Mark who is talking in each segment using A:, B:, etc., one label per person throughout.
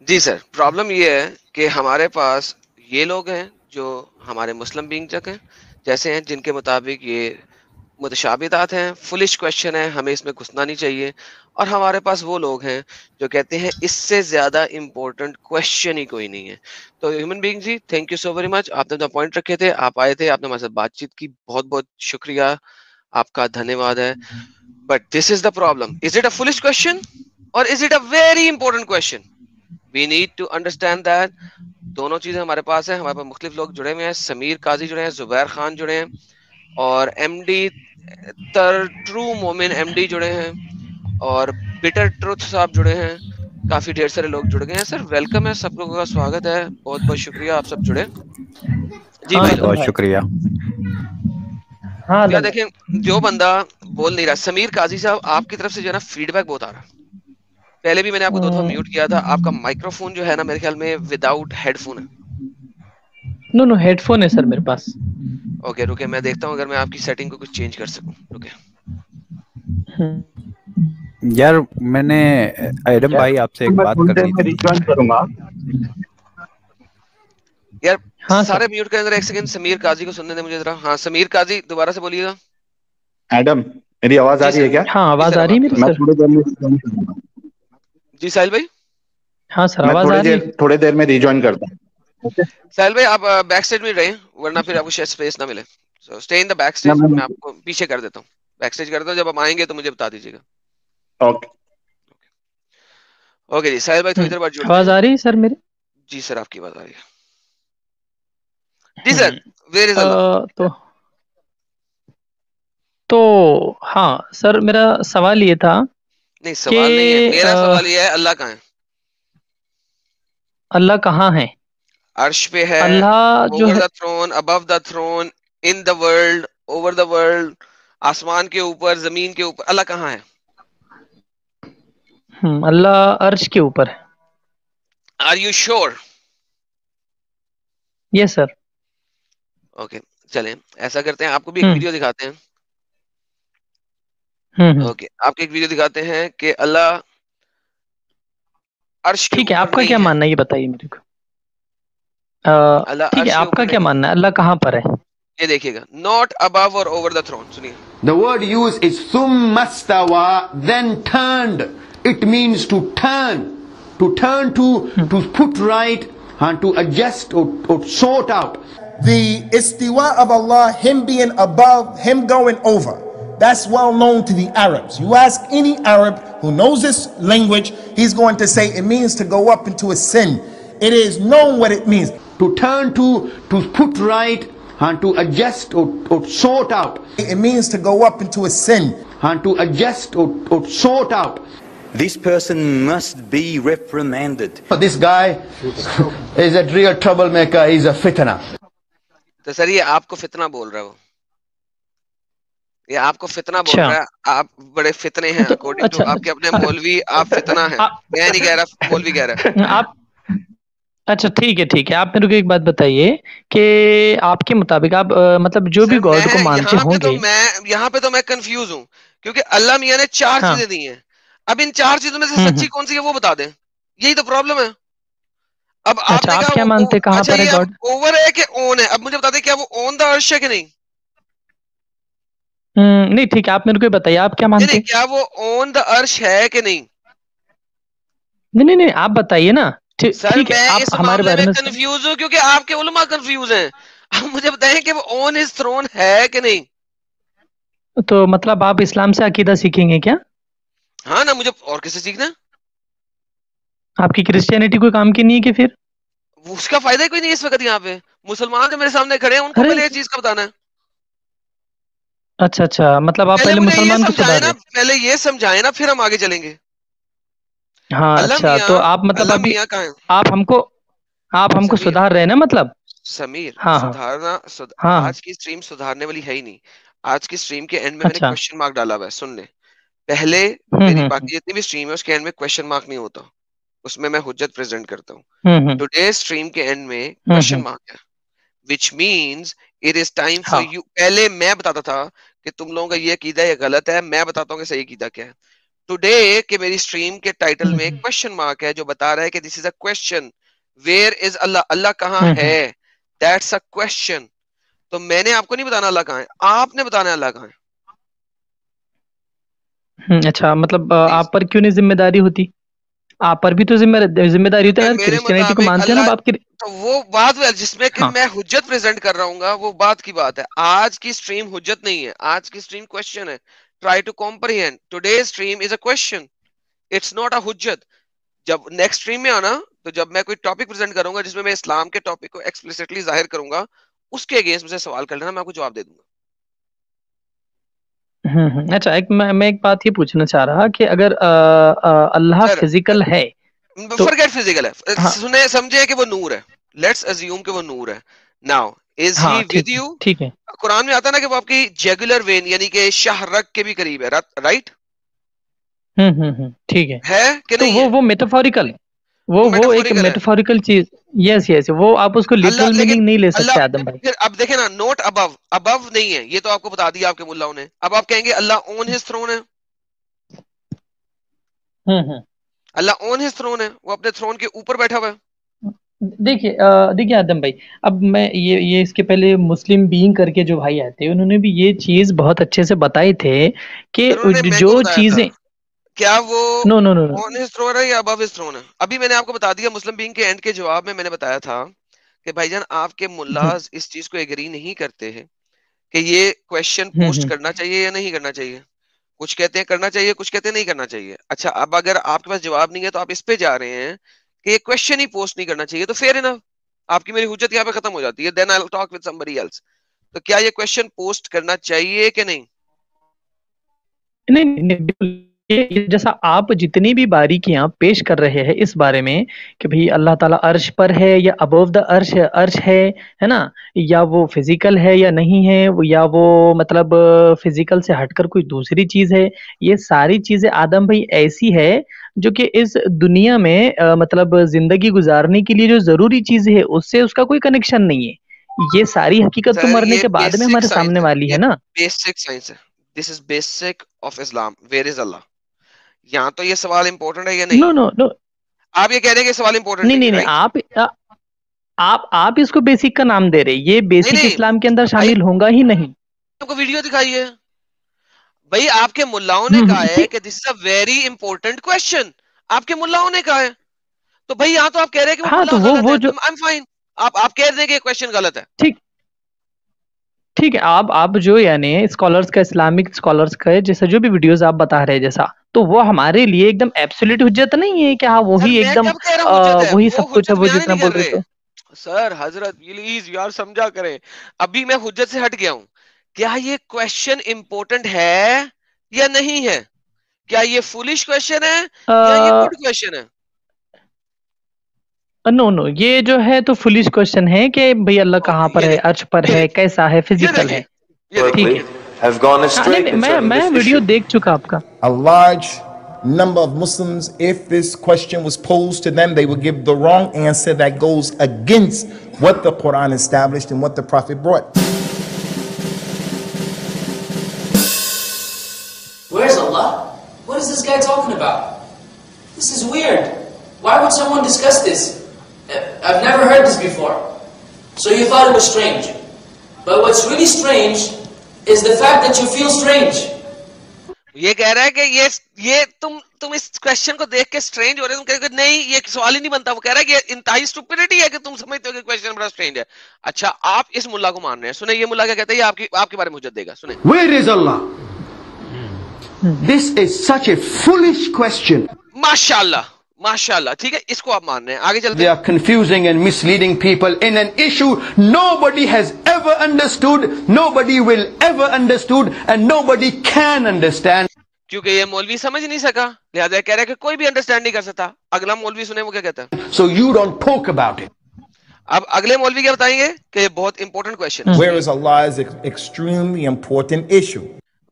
A: جی سر، problem یہ ہے کہ ہمارے پاس یہ لوگ ہیں جو ہمارے مسلم بینگ تک ہیں جیسے ہیں، جن کے مطابق یہ متشابہات ہیں، فلش کوشچن ہے، ہمیں اس میں گھسنا نہیں چاہیے. اور ہمارے پاس وہ لوگ ہیں جو کہتے ہیں اس سے زیادہ امپورٹنٹ کوشچن ہی کوئی نہیں ہے. تو ہیومن بینگ جی، thank you so very much. آپ نے اپنا پوائنٹ رکھے تھے، آپ آئے تھے، آپ نے ہمارے ساتھ بات چیت کی، بہت بہت شکریہ، آپ کا دھنیہ واد ہے. But this is the problem. Is it a flash question اور is it a very important question? We need to understand that. دونوں چیزیں ہمارے پاس ہیں. ہمارے پاس مختلف لوگ جڑے ہوئے ہیں. سمیر قاضی جڑے ہیں، زبیر خان جڑے ہیں، اور ایم ڈی ٹرو مومن ایم ڈی جڑے ہیں، اور بٹر ٹروتھ صاحب جڑے ہیں. کافی ڈھیر سارے لوگ جڑ گئے ہیں. سر ویلکم ہے، سب لوگوں کا سواگت ہے. بہت بہت شکریہ، آپ سب جڑے. جی
B: ہاں
A: بھائی
B: بہت
A: لوگ،
B: بہت شکریہ.
C: ہاں
A: کیا دیکھیں، جو بندہ بول نہیں رہا، سمیر قاضی صاحب آپ کی طرف سے جو ہے نا فیڈ بیک بہت آ رہا ہے. پہلے بھی میں نے آپ کو 2 دفعہ میوٹ کیا تھا. آپ کا مائکرو فون جو ہے نا میرے خیال میں وداؤٹ ہیڈ فون ہے.
C: نو نو ہیڈ فون ہے سر میرے پاس.
A: اوکے رکے، میں دیکھتا ہوں اگر میں آپ کی سیٹنگ کو کچھ چینج کر سکوں. رکے.
B: یار میں نے ایڈم بھائی آپ سے ایک
D: میں
B: بات
D: تھوڑی دیر
B: کرنی
D: میں
B: تھی.
D: ریجوائن کروں گا.
A: یار
C: ہاں سر.
A: سارے میوٹ کریں ذرا، ایک سیکنڈ سمیر قاضی کو سننے دیں مجھے ذرا. ہاں سمیر قاضی دوبارہ سے بولیے گا.
D: ایڈم میری آواز آ
A: جی
D: رہی
A: سر.
D: ہے کیا؟
C: ہاں
A: جی
C: آواز
A: سر،
C: آ
A: اب
C: رہی ہے
A: آپ کی
C: میری
A: آواز
D: میں
A: آ
C: سر.
A: رہی
D: تھوڑی دیر میں ریجوائن کروں گا.
A: ہے. جی ساحل بھائی.
C: ہاں سر
D: میں
C: آواز آ رہی ہے.
D: تھوڑی دیر میں ریجوائن کرتا ہوں. اوکے.
A: ساحل بھائی آپ بیک سٹیج میں رہیں ورنہ پھر آپ کو شاید اسپیس نہ ملے. So stay in the back stage. میں آپ کو پیچھے کر دیتا ہوں، بیک سٹیج کر دیتا ہوں. جب آپ آئیں گے تو مجھے بتا دیجیے گا.
D: اوکے.
A: اوکے جی ساحل بھائی تھوڑی دیر بعد جڑتے
C: آواز
A: ہیں.
C: آ رہی ہے سر میری.
A: جی سر، آپ کی بات آ رہی ہے. جی سر، ویئر از اللہ.
C: تو تو ہاں سر، میرا سوال یہ تھا
A: نہیں
C: کہ
A: سوال نہیں ہے میرا، سوال یہ ہے اللہ کہاں ہے؟
C: اللہ کہاں ہے؟
A: عرش پہ ہے،
C: اللہ جو
A: اوور
C: ہے
A: the throne, above the throne, in the world, over the world, آسمان کے اوپر، زمین کے اوپر. اللہ کہاں ہے؟
C: اللہ عرش کے اوپر ہے.
A: Are you sure?
C: Yes sir.
A: Okay چلیں ایسا کرتے ہیں، آپ کو بھی ایک ویڈیو دکھاتے ہیں. اوکے آپ کو ایک ویڈیو دکھاتے ہیں کہ اللہ عرش کے
C: ٹھیک ہے،
A: اوپر
C: آپ کا کیا
A: نہیں ہے.
C: ماننا ہے یہ بتائیے میرے کو.
A: اللہ
C: ٹھیک ہے،
A: عرش کے
C: آپ کا
A: اوپر
C: کیا
A: نہیں ہے.
C: ماننا ہے اللہ کہاں پر ہے؟
A: یہ دیکھیے گا، ناٹ ابو اور اوور دا تھرون. سنیے.
E: The word used is summastawa, then turned. It means to turn. To turn to put right and to adjust or sort out.
F: The istiwa of Allah, him being above, him going over. That's well known to the Arabs. You ask any Arab who knows this language, he's going to say it means to go up into a sin. It is known what it means.
E: To turn to put right and to adjust or sort out.
F: It means to go up into a sin.
E: And to adjust or sort out.
G: This person must be reprimanded.
E: This guy is a real troublemaker. He's a fitna.
A: تو سر یہ آپ کو فتنہ بول رہا ہے، وہ یہ آپ کو فتنہ بول
C: اچھا
A: رہا ہے. آپ بڑے فتنے ہیں،
C: تو
A: اکارڈنگ ٹو
C: اچھا
A: آپ کے اپنے مولوی، آپ فتنہ ہیں. میں نہیں کہہ رہا، مولوی کہہ رہا ہے.
C: آپ اچھا ٹھیک ہے. آپ میرے کو ایک بات بتائیے کہ آپ کے مطابق آپ مطلب جو بھی
A: سر میں
C: گاڈ کو مانتے ہوں گے.
A: یہاں پہ تو میں کنفیوز ہوں، کیونکہ اللہ میاں نے 4
C: ہاں
A: چیزیں دی ہیں. اب ان 4 چیزوں میں سے سچی کون سی ہے وہ بتا دیں. یہی تو پرابلم ہے. اب آپ
C: اچھا
A: نے کہا
C: کیا مانتے کہاں
A: اچھا
C: پر ہے
A: یہ اب
C: گاڈ؟
A: اوور ہے کہ اون ہے. اب مجھے بتا دیں کیا وہ اون دا عرش ہے کہ نہیں؟
C: نہیں ٹھیک ہے، آپ میرے کو بتائیے آپ کیا مانتے.
A: نہیں کیا وہ اون دا عرش ہے کہ نہیں؟
C: نہیں آپ بتائیے نا.
A: سر
C: ٹھیک ہے،
A: میں
C: آپ
A: اس
C: ہمارے
A: معاملے
C: بارے
A: میں
C: میں
A: کنفیوز ہوں کیونکہ آپ کے علماء کنفیوز ہیں. اب مجھے بتائیں کہ وہ اون ہز تھرون ہے کہ نہیں؟
C: تو مطلب آپ اسلام سے عقیدہ سیکھیں گے کیا؟
A: ہاں نا، مجھے اور کس سے سیکھنا ہے؟
C: آپ کی کرسچینٹی کوئی کام کی نہیں ہے کہ پھر؟
A: اس کا فائدہ ہی کوئی نہیں اس وقت. یہاں پہ مسلمان جو میرے سامنے کھڑے ہیں ان کو
C: ارے
A: پہلے یہ چیز کا بتانا ہے.
C: اچھا مطلب آپ
A: پہلے
C: پہلے
A: مجھے یہ
C: مسلمان کو
A: سمجھائے
C: سدھار
A: نا،
C: رہے.
A: پہلے یہ سمجھائے نا، پھر ہم آگے چلیں گے.
C: ہاں
A: اللہ
C: اچھا،
A: میاں،
C: تو آپ مطلب
A: اللہ
C: ابھی
A: میاں کہاں ہے؟
C: آپ ہم کو
A: سمیر،
C: سدھار رہے ہیں نا مطلب.
A: سمیر
C: ہاں ہاں
A: سدھارنا
C: ہاں
A: آج کی سٹریم سدھارنے والی ہے ہی نہیں. آج کی سٹریم کے اینڈ میں نے
C: اچھا
A: کوشچن مارک ڈالا ہوا ہے. سن لیں، پہلے میری باقی جتنی بھی سٹریم ہے اس کے اینڈ میں کوشچن مارک نہیں ہوتا، اس میں حجت پریزنٹ کرتا ہوں. ٹوڈے سٹریم کے اینڈ میں کوشچن مارک ہے، which means it is time for
C: ہاں
A: you. پہلے میں بتاتا تھا کہ تم لوگوں کا یہ عقیدہ یہ غلط ہے، میں بتاتا ہوں کہ صحیح عقیدہ کیا ہے. ٹوڈے کہ میری اسٹریم کے ٹائٹل میں ایک کوشچن مارک ہے جو بتا رہا ہے کہ دس از اے کوشچن, ویئر از اللہ, اللہ کہاں ہے, دیٹس اے کوشچن. تو میں نے آپ کو نہیں بتانا اللہ کہاں ہے, آپ نے بتانا ہے اللہ کہاں ہے.
C: اچھا, مطلب آپ پر کیوں نہیں ذمہ داری ہوتی؟ آپ پر بھی تو ذمہ داری ہوتی ہے.
A: میرے
C: کرسچینٹی کو
A: مطابق
C: مانتے ہیں نا
A: اللہ,
C: آپ کی.
A: تو وہ بات جس میں کہ میں حجت پریزنٹ کر رہا ہوں گا, وہ بات کی بات ہے. آج کی اسٹریم حجت نہیں ہے, آج کی اسٹریم کوشچن ہے. Try to comprehend today stream is a question, it's not a حجت. جب نیکسٹ اسٹریم میں آنا تو جب میں کوئی ٹاپک پریزنٹ کروں گا جس میں میں اسلام کے ٹاپک کو ایکسپلیسٹلی ظاہر کروں گا, اس کے اگینسٹ مجھے سوال کر لینا, میں آپ کو جواب دے دوں گا.
C: اچھا, میں ایک بات یہ پوچھنا چاہ رہا کہ اگر اللہ فزیکل ہے,
A: فرگیٹ فزیکل ہے, سنیں سمجھے کہ وہ نور ہے. لیٹس ازیوم کہ وہ نور ہے. Now is he with you.
C: ٹھیک ہے,
A: قرآن میں آتا نا کہ وہ آپ کی جیگولر وین یعنی کہ شاہ رگ کے بھی قریب ہے, رائٹ؟
C: ٹھیک
A: ہے کہ
C: تو
A: نہیں ہے؟
C: وہ میٹافوریکل ہے, وہ ایک میٹافوریکل چیز. یس, وہ آپ اس کو لٹرل میننگ نہیں لے سکتے آدم بھائی.
A: پھر اب دیکھیں نا, نوٹ ابو نہیں ہے, یہ تو آپ کو بتا دیا آپ کے ملاؤں نے. اب آپ کہیں گے اللہ اون ہز تھرون ہے. اللہ اون ہز تھرون ہے, وہ اپنے تھرون کے اوپر بیٹھا ہوا ہے.
C: دیکھیے آدم بھائی, اب میں یہ اس کے پہلے مسلم بینگ کر کے جو بھائی آتے انہوں نے بھی یہ چیز بہت اچھے سے بتائے تھے کہ جو چیزیں
A: کیا وہ
C: نو
A: آن ہز تھرون ہے یا ابو ہز تھرون ہے. ابھی میں نے آپ کو بتا دیا مسلم بینگ کے اینڈ کے جواب میں نے بتایا تھا کہ بھائی جان آپ کے ملاز اس چیز کو ایگری نہیں کرتے ہیں کہ یہ کویشچن پوسٹ کرنا چاہیے یا نہیں کرنا چاہیے. کچھ کہتے ہیں کرنا چاہیے, کچھ کہتے ہیں نہیں کرنا چاہیے. اچھا, اب اگر آپ کے پاس جواب نہیں ہے تو آپ اس پہ جا رہے ہیں کہ یہ کویشچن ہی پوسٹ نہیں کرنا چاہیے, تو فیئر انف, آپ کی میری حجت یہاں پہ ختم ہو جاتی ہے. Then I will talk with somebody else. تو کیا یہ کویشچن پوسٹ کرنا چاہیے کہ نہیں؟
C: نہیں, جیسا آپ جتنی بھی باریکیاں پیش کر رہے ہیں اس بارے میں کہ بھئی اللہ تعالیٰ عرش پر ہے یا ابو دا عرش ہے نا, یا وہ فزیکل ہے یا نہیں ہے, یا وہ مطلب فزیکل سے ہٹ کر کوئی دوسری چیز ہے, یہ ساری چیزیں آدم بھائی ایسی ہے جو کہ اس دنیا میں مطلب زندگی گزارنے کے لیے جو ضروری چیز ہے اس سے اس کا کوئی کنیکشن نہیں ہے. یہ ساری حقیقت تو مرنے کے بعد میں ہمارے سامنے والی ہے نا.
A: بیسک سائنس ہے, this is basic of Islam. Where is Allah? یہاں تو یہ سوال امپورٹنٹ ہے یا نہیں؟
C: نو,
A: آپ یہ کہہ رہے ہیں کہ سوال امپورٹنٹ
C: نہیں, آپ اس کو بیسک کا نام دے رہے, یہ بیسک اسلام کے اندر شامل ہوگا ہی نہیں.
A: آپ کو ویڈیو دکھائیے بھائی, آپ کے ملاؤں نے کہا ہے کہ دس از اے ویری امپورٹنٹ کویشچن, آپ کے ملاؤں نے کہا ہے. تو بھائی یہاں تو آپ کہہ رہے ہیں کہ وہ غلط ہے, آئی ایم فائن, آپ کہہ رہے ہیں کہ کویشچن غلط ہے.
C: ٹھیک ہے, آپ جو یعنی اسکالرس کا, اسلامک اسکالرس کا جیسا جو بھی ویڈیوز آپ بتا رہے جیسا, تو وہ ہمارے لیے ایک دم ایبسولوٹ حجت نہیں ہے کہ ہاں وہی ایک دم وہی سب کچھ ہے, وہ جتنا بول رہے تو.
A: سر حضرت پلیز یار سمجھا کریں, ابھی میں حجت سے ہٹ گیا ہوں. کیا یہ کویشچن امپورٹنٹ ہے یا نہیں ہے؟ کیا یہ فولش کویشچن ہے یا یہ گڈ کویشچن ہے؟
C: نو, یہ جو ہے تو فولش کویشچن ہے کہ بھئی اللہ کہاں پر ہے, عرش پر ہے, کیسا ہے, فزیکل ہے. ٹھیک ہے, میں ویڈیو دیکھ چکا آپ کا.
F: A large number of Muslims, if this question was posed to them, they would give the wrong answer that goes against what the Quran established and what the Prophet brought.
H: Where's Allah? What is this guy talking about? This is weird. Why would someone discuss this? I've never heard this before. So you thought it was strange. But what's really strange is the fact that you feel strange.
A: یہ کہہ رہا ہے کہ یہ تم اس question کو دیکھ کے اسٹرینج ہو رہے, تم کہہ نہیں یہ سوال ہی نہیں بنتا. وہ کہہ رہا ہے کہ انتہائی اسٹوپڈیٹی ہے کہ تم سمجھتے ہو کہ کویشچن بڑا اسٹرینج ہے. اچھا, آپ اس ملا کو مان رہے ہیں, سنیں یہ ملا کیا کہتا ہے, یہ آپ کے بارے میں حجت دے گا. سنیں.
E: Where is Allah? This is such a foolish question.
A: ماشاءاللہ ماشاءاللہ, ٹھیک ہے, اس کو آپ مان رہے ہیں. آگے چلتے
E: ہیں. They are confusing and misleading people in an issue nobody has ever understood, nobody will ever understood, and nobody can understand.
A: کیونکہ یہ مولوی سمجھ نہیں سکا, لہذا کہہ رہا ہے کہ کوئی بھی انڈرسٹینڈ نہیں کر سکتا. اگلا مولوی سنیں وہ کیا کہتا ہے.
E: So you don't talk about it.
A: اب اگلے مولوی کیا بتائیں گے کہ یہ بہت امپورٹنٹ کویشچن ہے.
F: Where is Allah is an extremely important issue.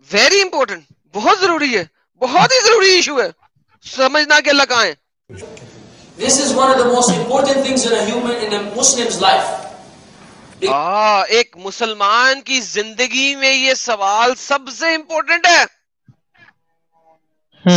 A: Very important, بہت ضروری ہے, بہت ہی ضروری ایشو ہے سمجھنا کہ اللہ کہاں ہے.
H: This is one of the most important things in a Muslim's life.
A: ایک مسلمان کی زندگی میں یہ سوال سب سے امپورٹنٹ ہے.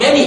H: many,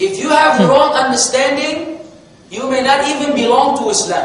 H: if you have the wrong understanding, you may not even belong to Islam.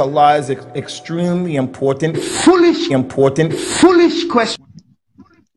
F: Allah is extremely important,
E: Foolish question.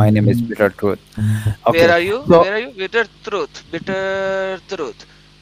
B: My name is Bitter Truth. Okay.
A: Where are you?
B: So
A: Where are you? Bitter truth, bitter truth.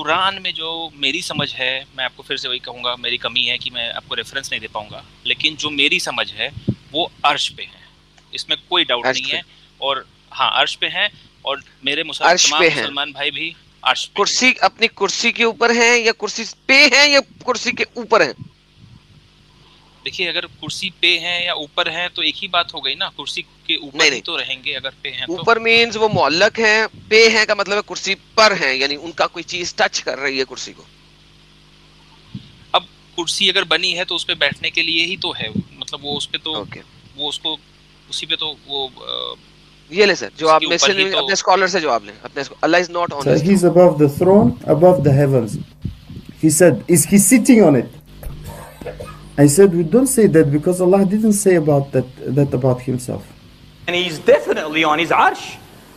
I: قرآن میں جو میری سمجھ ہے، میں آپ کو پھر سے وہی کہوں گا، میری کمی ہے کہ میں آپ کو ریفرنس نہیں دے پاؤں گا، لیکن جو میری سمجھ ہے وہ عرش پہ ہے، اس میں کوئی ڈاؤٹ نہیں ہے. اور ہاں عرش پہ ہیں، اور میرے تمام مسلمان بھائی بھی عرش پہ.
A: کرسی اپنی کرسی کے اوپر ہیں یا کرسی پہ ہیں یا کرسی کے اوپر ہیں؟
I: دیکھیے اگر کرسی پہ ہیں یا اوپر ہیں تو ایک ہی بات ہو گئی نا، کرسی کے اوپر ہی تو رہیں گے اگر پہ ہیں تو.
A: اوپر مینز وہ معلق ہیں، پہ ہیں کا مطلب ہے کرسی پر ہیں، یعنی ان کا کوئی چیز ٹچ کر رہی ہے کرسی کو.
I: اب کرسی اگر بنی ہے تو اس پہ بیٹھنے کے لیے ہی تو ہے، مطلب وہ اس پہ تو وہ اس کو اسی پہ تو وہ
A: یہ لے سر جواب میں سے اپنے اسکالر سے جواب لیں. اپنے Allah is not on
J: his he's above the throne, above the heavens. He said, is he sitting on it? I said, we don't say that because Allah didn't say about that about himself.
G: And he's definitely on his arsh.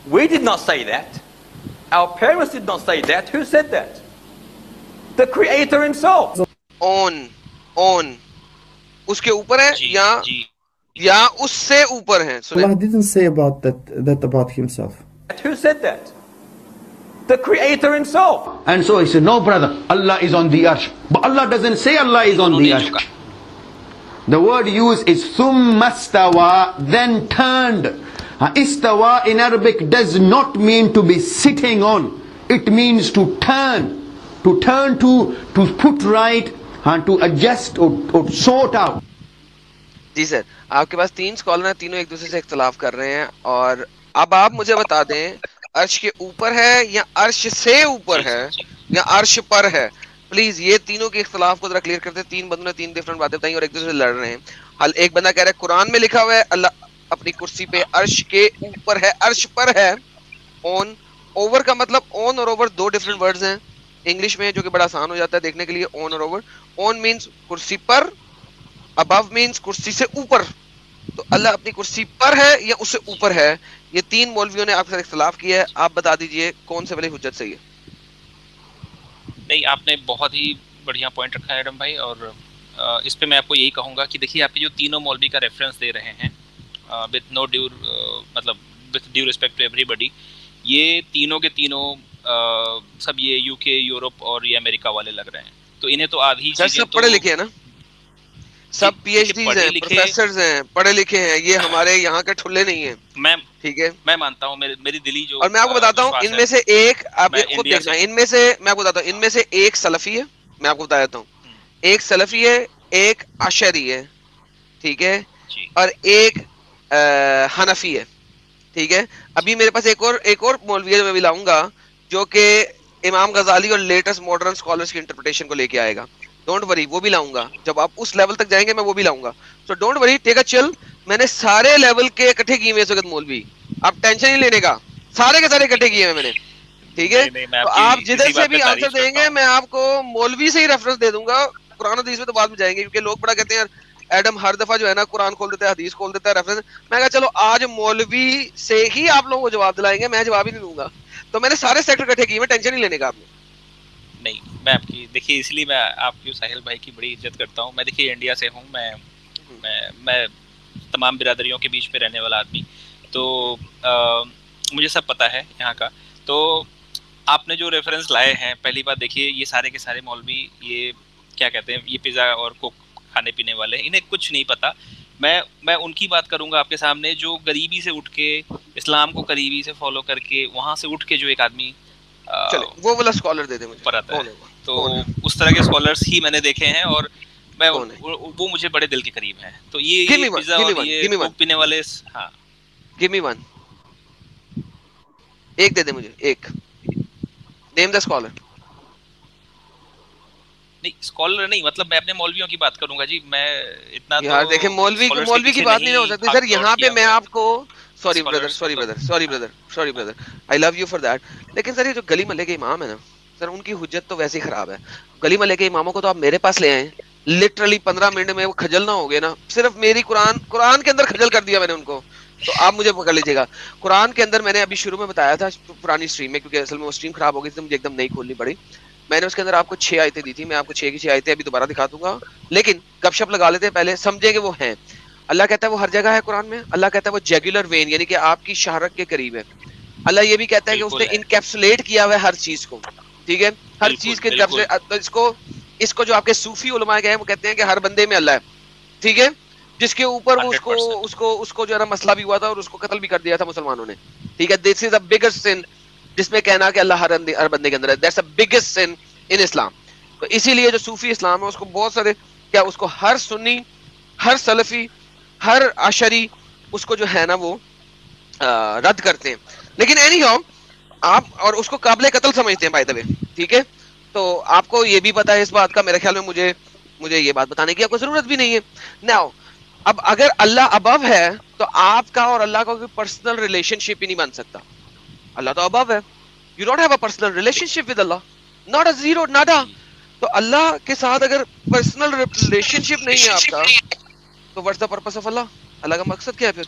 G: We did not say that. Our parents did not say that. Who said that? The Creator himself.
A: On اس کے اوپر ہے یا اس سے اوپر ہیں.
J: Allah didn't say about that about himself.
G: Who said that? The Creator himself.
E: And so he said, no brother, Allah is on the arsh. But Allah doesn't say Allah is on the arsh. The word used is thumma istawa, then turned. Istawa in Arabic does not mean to be sitting on. It means to turn. To turn to put right and to adjust or sort out.
A: جی سر، آپ کے پاس 3 scholar ہیں، تینوں ایک دوسرے سے اختلاف کر رہے ہیں، اور اب آپ مجھے بتا دیں عرش کے اوپر ہے یا عرش سے اوپر ہے یا عرش پر ہے. پلیز یہ تینوں کے اختلاف کو ذرا کلیئر کرتے ہیں. 3 بندوں نے 3 ڈفرنٹ باتیں بتائیں اور ایک دوسرے سے لڑ رہے ہیں. ایک بندہ کہہ رہا ہے قرآن میں لکھا ہوا ہے اللہ اپنی کرسی پہ عرش کے اوپر ہے، عرش پر ہے. اون اوور کا مطلب اون اور اوور 2 ڈفرنٹ ورڈز ہیں انگلش میں، جو کہ بڑا آسان ہو جاتا ہے دیکھنے کے لیے. اون اور اوور. اون مینس کرسی پر، ابو مینس کرسی سے اوپر. تو اللہ اپنی کرسی پر ہے یا اس سے اوپر ہے؟ یہ 3 مولویوں نے آپ کے ساتھ اختلاف کیا ہے. آپ بتا دیجئے کون سے والی حجت صحیح ہے؟
I: نہیں، آپ نے بہت ہی بڑھیا پوائنٹ رکھا ہے ایڈم بھائی، اور اس پہ میں آپ کو یہی کہوں گا کہ دیکھیے آپ کے جو تینوں مولوی کا ریفرنس دے رہے ہیں وتھ نو ڈیو مطلب وتھ ڈیو ریسپیکٹ ٹو ایوری بڈی، یہ تینوں کے تینوں سب یہ یو کے، یورپ اور یہ امریکہ والے لگ رہے ہیں. تو انہیں تو آدھی چیزیں
A: سب پڑھے لکھے ہیں نا، سب پی ایچ ڈیز ہیں، پروفیسرز ہیں، پڑھے لکھے ہیں. یہ ہمارے یہاں کے ٹھلے نہیں ہیں. میں ٹھیک ہے،
I: میں مانتا ہوں، میری دلی جو،
A: اور میں آپ کو بتاتا ہوں ان میں سے ایک، آپ خود دیکھنا، ان میں سے میں آپ کو بتاتا ہوں، ان میں سے ایک سلفی ہے، میں آپ کو بتا دیتا ہوں، ایک سلفی ہے، ایک اشعری ہے، ٹھیک ہے، اور ایک حنفی ہے، ٹھیک ہے. ابھی میرے پاس ایک اور مولوی ہے جو میں بھی لاؤں گا، جو کہ امام غزالی اور لیٹسٹ ماڈرن اسکالرس کی انٹرپریٹیشن کو لے کے آئے گا. ڈونٹ وری، وہ بھی لاؤں گا. جب آپ اس لیول تک جائیں گے میں وہ بھی لاؤں گا. سو ڈونٹ وری، ٹیک اے چل. میں نے سارے لیول کے اکٹھے کیے ہوئے اس وقت مولوی، آپ ٹینشن نہیں لینے کا، سارے کے سارے اکٹھے کیے ہوئے میں نے، ٹھیک ہے. تو آپ جدھر سے بھی آنسر دیں گے میں آپ کو مولوی سے ہی ریفرنس دے دوں گا. قرآن حدیث میں تو بعد میں جائیں گے، کیونکہ لوگ بڑا کہتے ہیں ایڈم ہر دفعہ جو ہے نا قرآن کھول دیتا ہے، حدیث کھول دیتا ہے، ریفرنس. میں کہا چلو آج مولوی سے ہی آپ لوگوں کو جواب دلائیں گے، میں جواب ہی نہیں دوں گا. تو میں نے سارے سیکٹر اکٹھے کیے، میں ٹینشن نہیں لینے کا آپ نے.
I: نہیں، میں آپ کی دیکھیے اس لیے میں آپ کی ساحل بھائی کی بڑی عزت کرتا ہوں. میں دیکھیے انڈیا سے ہوں، میں تمام برادریوں کے بیچ میں رہنے والا آدمی، تو مجھے سب پتہ ہے یہاں کا. تو آپ نے جو ریفرنس لائے ہیں، پہلی بات دیکھیے یہ سارے کے سارے مولوی یہ کیا کہتے ہیں، یہ پیزا اور کوک کھانے پینے والے، انہیں کچھ نہیں پتہ. میں ان کی بات کروں گا آپ کے سامنے جو غریبی سے اٹھ کے اسلام کو قریبی سے فالو کر کے وہاں سے اٹھ کے جو ایک آدمی
A: وہ والا اسکالر دے دیں مجھے
I: پر آتا ہے. تو اس طرح کے اسکالرس ہی میں نے دیکھے ہیں، اور میں وہ مجھے بڑے دل کے قریب ہیں. تو یہ پیزا اور یہ کوک پینے والے، ہاں
A: گیو می ون، ایک دے دیں مجھے، ایک نیم دا اسکالر.
I: نہیں اسکالر نہیں، مطلب میں اپنے مولویوں کی بات کروں گا جی. میں اتنا
A: یار دیکھیں مولوی کی بات نہیں ہو سکتی سر یہاں پہ. میں آپ کو sorry brother I love you for that. لیکن سر یہ جو گلی محلے کے امام ہے نا سر، ان کی حجت تو ویسے ہی خراب ہے. گلی محلے کے اماموں کو تو آپ میرے پاس لے آئیں، لٹرلی 15 منٹ میں وہ کھجل نہ ہو گئے نا. صرف میری قرآن کے اندر کھجل کر دیا میں نے ان کو. تو آپ مجھے پکڑ لیجیے گا. قرآن کے اندر میں نے ابھی شروع میں بتایا تھا پرانی اسٹریم میں، کیونکہ اصل میں وہ اسٹریم خراب ہو گئی تھی، مجھے ایک دم نہیں کھولنی پڑی. میں نے اس کے اندر آپ کو 6 آیتیں دی تھی. میں آپ کو 6 کی 6 آیتیں ابھی دوبارہ دکھا دوں گا، لیکن گپ شپ لگا لیتے ہیں پہلے، سمجھیں کہ وہ ہیں. اللہ کہتا ہے وہ ہر جگہ ہے قرآن میں. اللہ کہتا ہے وہ جیگولر وین، یعنی کہ آپ کی شہرت کے قریب ہے. اللہ یہ بھی کہتا ہے کہ اس نے انکیپسولیٹ کیا ہوا ہے ہر چیز کو. ٹھیک ہے, ہر چیز کی طرف سے. اس کو جو آپ کے صوفی علماء گئے وہ کہتے ہیں کہ ہر بندے میں اللہ ہے, ٹھیک ہے, جس کے اوپر وہ اس کو جو ہے نا مسئلہ بھی ہوا تھا اور اس کو قتل بھی کر دیا تھا مسلمانوں نے, ٹھیک ہے. دس از اے بگیسٹ سن, جس میں کہنا کہ اللہ ہر بندے کے اندر ہے, دیٹس اے بگیسٹ سن ان اسلام. تو اسی لیے جو صوفی اسلام ہے اس کو بہت سارے کیا اس کو ہر سنی, ہر سلفی, ہر عشری اس کو جو ہے نا وہ رد کرتے ہیں. لیکن اینی ہاؤ آپ اور اس کو قابل قتل سمجھتے ہیں بائی دا وے, ٹھیک ہے. تو آپ کو یہ بھی پتا ہے اس بات کا, میرے خیال میں مجھے یہ بات بتانے کی آپ کو ضرورت بھی نہیں ہے. ناؤ اب اگر اللہ ابو ہے تو آپ کا اور اللہ کا کوئی پرسنل ریلیشن شپ ہی نہیں بن سکتا. اللہ تو ابو ہے, you don't have a personal relationship with Allah, not a zero nada. تو اللہ کے ساتھ اگر پرسنل ریلیشن شپ نہیں ہے آپ کا تو واٹس دا پرپس آف اللہ, اللہ کا مقصد کیا ہے پھر؟